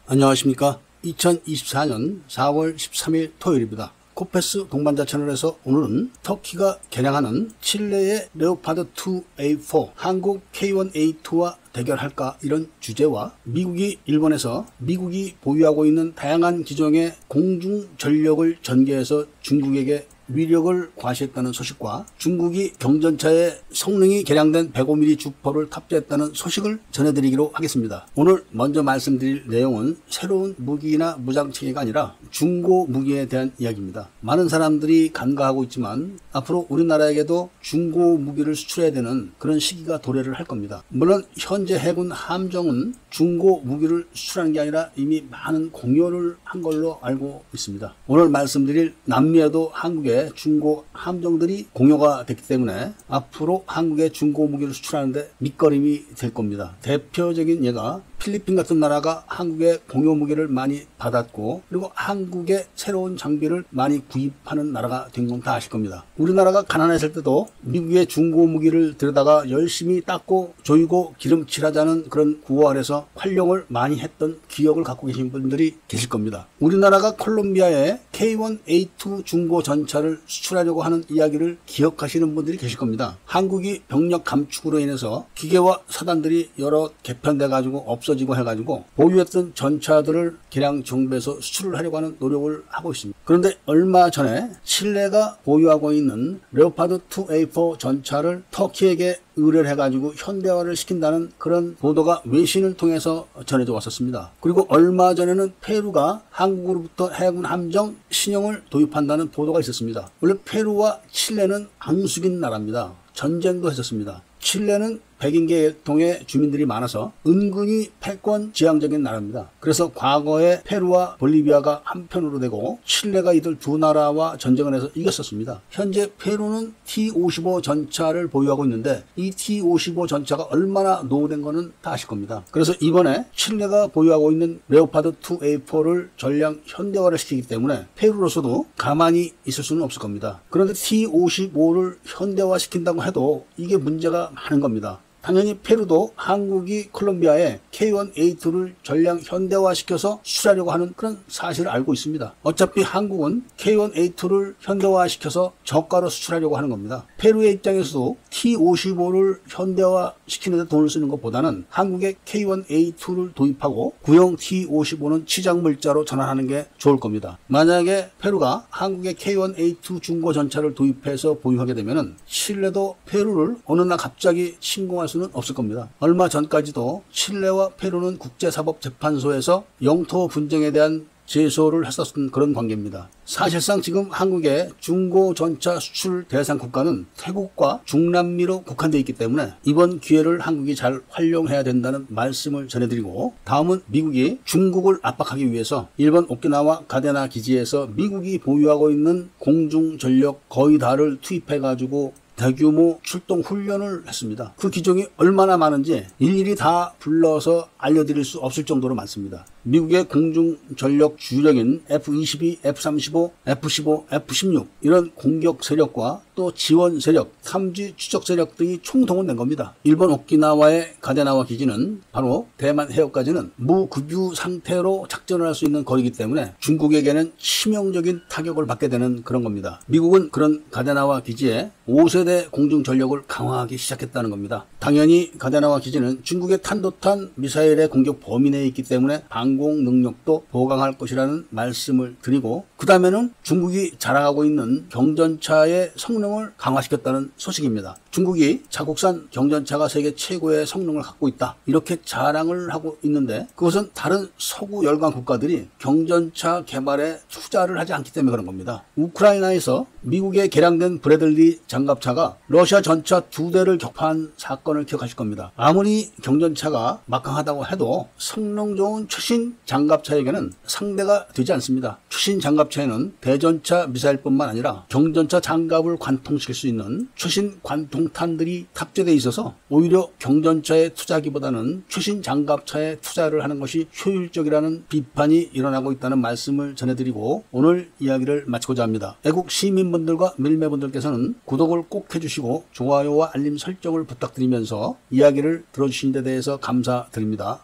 안녕하십니까. 2024년 4월 13일 토요일입니다. 코페스 동반자 채널에서 오늘은 터키가 개량하는 칠레의 레오파드 2A4 한국 K1A2와 대결할까 이런 주제와 미국이 일본에서 미국이 보유하고 있는 다양한 기종의 공중 전력을 전개해서 중국에게 위력을 과시했다는 소식과 중국이 경전차에 성능이 개량된 105mm 주포를 탑재했다는 소식을 전해드리기로 하겠습니다. 오늘 먼저 말씀드릴 내용은 새로운 무기나 무장체계가 아니라 중고 무기에 대한 이야기입니다. 많은 사람들이 간과하고 있지만 앞으로 우리나라에게도 중고 무기를 수출해야 되는 그런 시기가 도래를 할 겁니다. 물론 현재 해군 함정은 중고 무기를 수출하는 게 아니라 이미 많은 공여를 한 걸로 알고 있습니다. 오늘 말씀드릴 남미에도 한국의 중고 함정들이 공여가 됐기 때문에 앞으로 한국의 중고 무기를 수출하는데 밑거름이 될 겁니다. 대표적인 예가 필리핀 같은 나라가 한국의 공여 무기를 많이 받았고 그리고 한국의 새로운 장비를 많이 구입하는 나라가 된 건 다 아실 겁니다. 우리나라가 가난했을 때도 미국의 중고 무기를 들여다가 열심히 닦고 조이고 기름칠하자는 그런 구호 아래서 활용을 많이 했던 기억을 갖고 계신 분들이 계실 겁니다. 우리나라가 콜롬비아에 K1A2 중고 전차를 수출하려고 하는 이야기를 기억하시는 분들이 계실 겁니다. 한국이 병력 감축으로 인해서 기계와 사단들이 여러 개편돼 가지고 없어지고 해가지고 보유했던 전차들을 개량 정비해서 수출을 하려고 하는 노력을 하고 있습니다. 그런데 얼마 전에 칠레가 보유하고 있는 레오파드 2A4 전차를 터키에게 의뢰를 해가지고 현대화를 시킨다는 그런 보도가 외신을 통해서 전해져 왔었습니다. 그리고 얼마 전에는 페루가 한국으로부터 해군 함정 신형을 도입한다는 보도가 있었습니다. 원래 페루와 칠레는 앙숙인 나라입니다. 전쟁도 했었습니다. 칠레는 백인 계통의 주민들이 많아서 은근히 패권 지향적인 나라입니다. 그래서 과거에 페루와 볼리비아가 한편으로 되고 칠레가 이들 두 나라와 전쟁을 해서 이겼었습니다. 현재 페루는 T-55 전차를 보유하고 있는데 이 T-55 전차가 얼마나 노후된 거는 다 아실 겁니다. 그래서 이번에 칠레가 보유하고 있는 레오파드 2A4를 전량 현대화를 시키기 때문에 페루로서도 가만히 있을 수는 없을 겁니다. 그런데 T-55를 현대화 시킨다고 해도 이게 문제가 많은 겁니다. 당연히 페루도 한국이 콜롬비아에 K1A2를 전량 현대화시켜서 수출하려고 하는 그런 사실을 알고 있습니다. 어차피 한국은 K1A2를 현대화시켜서 저가로 수출하려고 하는 겁니다. 페루의 입장에서도 T-55를 현대화시키는 데 돈을 쓰는 것보다는 한국의 K1A2를 도입하고 구형 T-55는 치장물자로 전환하는 게 좋을 겁니다. 만약에 페루가 한국의 K1A2 중고 전차를 도입해서 보유하게 되면 칠레도 페루를 어느 날 갑자기 침공할 수는 없을 겁니다. 얼마 전까지도 칠레와 페루는 국제사법재판소에서 영토 분쟁에 대한 제소를 했었던 그런 관계입니다. 사실상 지금 한국의 중고 전차 수출 대상 국가는 태국과 중남미로 국한되어 있기 때문에 이번 기회를 한국이 잘 활용해야 된다는 말씀을 전해드리고 다음은 미국이 중국을 압박하기 위해서 일본 오키나와 가데나 기지에서 미국이 보유하고 있는 공중 전력 거의 다를 투입해가지고 대규모 출동 훈련을 했습니다. 그 기종이 얼마나 많은지 일일이 다 불러서 알려드릴 수 없을 정도로 많습니다. 미국의 공중 전력 주력인 F-22, F-35, F-15, F-16 이런 공격 세력과 또 지원 세력, 탐지 추적 세력 등이 총동원된 겁니다. 일본 오키나와의 가데나와 기지는 바로 대만 해역까지는 무급유 상태로 작전을 할 수 있는 거리이기 때문에 중국에게는 치명적인 타격을 받게 되는 그런 겁니다. 미국은 그런 가데나와 기지에 5세대 공중 전력을 강화하기 시작했다는 겁니다. 당연히 가데나와 기지는 중국의 탄도탄 미사일의 공격 범위 내에 있기 때문에 방공 능력도 보강할 것이라는 말씀을 드리고 그 다음에는 중국이 자랑하고 있는 경전차의 성능을 강화시켰다는 소식입니다. 중국이 자국산 경전차가 세계 최고의 성능을 갖고 있다 이렇게 자랑을 하고 있는데 그것은 다른 서구 열강 국가들이 경전차 개발에 투자를 하지 않기 때문에 그런 겁니다. 우크라이나에서 미국의 개량된 브래들리 장갑차가 러시아 전차 2대를 격파한 사건을 기억하실 겁니다. 아무리 경전차가 막강하다고 해도 성능 좋은 최신 장갑차에게는 상대가 되지 않습니다. 최신 장갑차에는 대전차 미사일뿐만 아니라 경전차 장갑을 관통시킬 수 있는 최신 관통 동탄들이 탑재되어 있어서 오히려 경전차에 투자하기보다는 최신 장갑차에 투자를 하는 것이 효율적이라는 비판이 일어나고 있다는 말씀을 전해드리고 오늘 이야기를 마치고자 합니다. 애국 시민분들과 밀매분들께서는 구독을 꼭 해주시고 좋아요와 알림 설정을 부탁드리면서 이야기를 들어주신 데 대해서 감사드립니다.